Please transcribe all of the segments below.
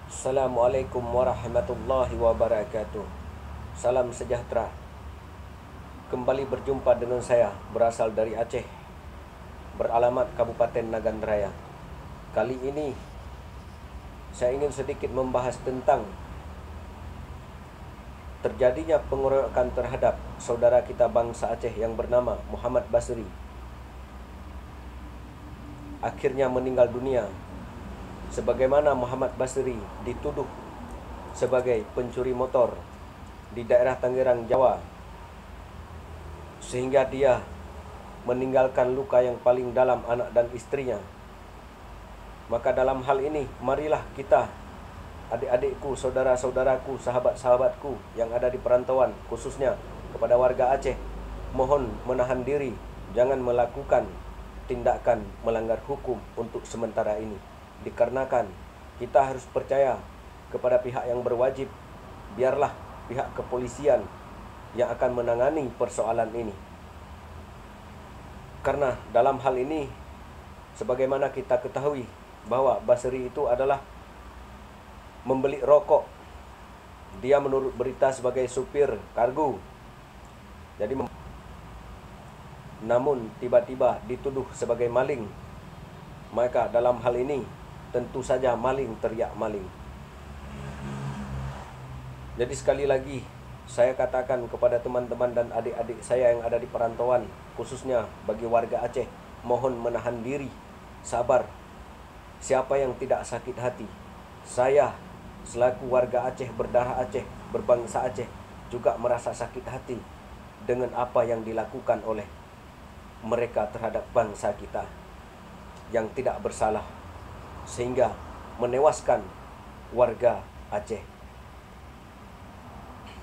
Assalamualaikum warahmatullahi wabarakatuh. Salam sejahtera. Kembali berjumpa dengan saya, berasal dari Aceh, beralamat Kabupaten Nagan Raya. Kali ini saya ingin sedikit membahas tentang terjadinya pengeroyokan terhadap saudara kita bangsa Aceh yang bernama Muhammad Basri. Akhirnya meninggal dunia, sebagaimana Muhammad Basri dituduh sebagai pencuri motor di daerah Tangerang, Jawa, sehingga dia meninggalkan luka yang paling dalam anak dan istrinya. Maka dalam hal ini, marilah kita, adik-adikku, saudara-saudaraku, sahabat-sahabatku yang ada di perantauan, khususnya kepada warga Aceh, mohon menahan diri, jangan melakukan tindakan melanggar hukum untuk sementara ini. Dikarenakan kita harus percaya kepada pihak yang berwajib, biarlah pihak kepolisian yang akan menangani persoalan ini. Karena dalam hal ini, sebagaimana kita ketahui bahwa Basri itu adalah membeli rokok. Dia menurut berita sebagai supir kargo. Jadi namun tiba-tiba dituduh sebagai maling. Maka dalam hal ini tentu saja maling teriak maling. Jadi sekali lagi saya katakan kepada teman-teman dan adik-adik saya yang ada di perantauan, khususnya bagi warga Aceh, mohon menahan diri, sabar. Siapa yang tidak sakit hati? Saya selaku warga Aceh, berdarah Aceh, berbangsa Aceh, juga merasa sakit hati dengan apa yang dilakukan oleh mereka terhadap bangsa kita yang tidak bersalah, sehingga menewaskan warga Aceh.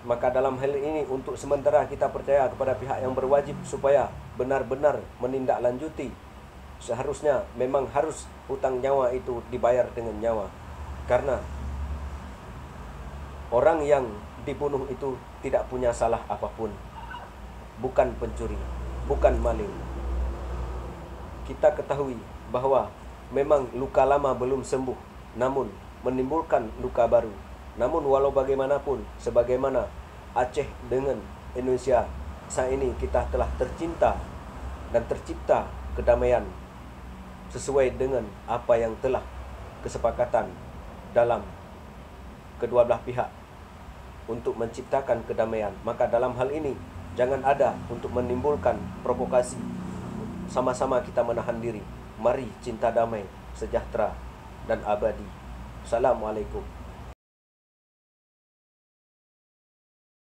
Maka dalam hal ini, untuk sementara kita percaya kepada pihak yang berwajib supaya benar-benar menindaklanjuti. Seharusnya memang harus hutang nyawa itu dibayar dengan nyawa, karena orang yang dibunuh itu tidak punya salah apapun, bukan pencuri, bukan maling. Kita ketahui bahwa memang luka lama belum sembuh, namun menimbulkan luka baru. Namun walau bagaimanapun, sebagaimana Aceh dengan Indonesia, saat ini kita telah tercinta dan tercipta kedamaian sesuai dengan apa yang telah kesepakatan dalam kedua belah pihak untuk menciptakan kedamaian. Maka dalam hal ini jangan ada untuk menimbulkan provokasi. Sama-sama kita menahan diri. Mari cinta damai, sejahtera dan abadi. Assalamualaikum.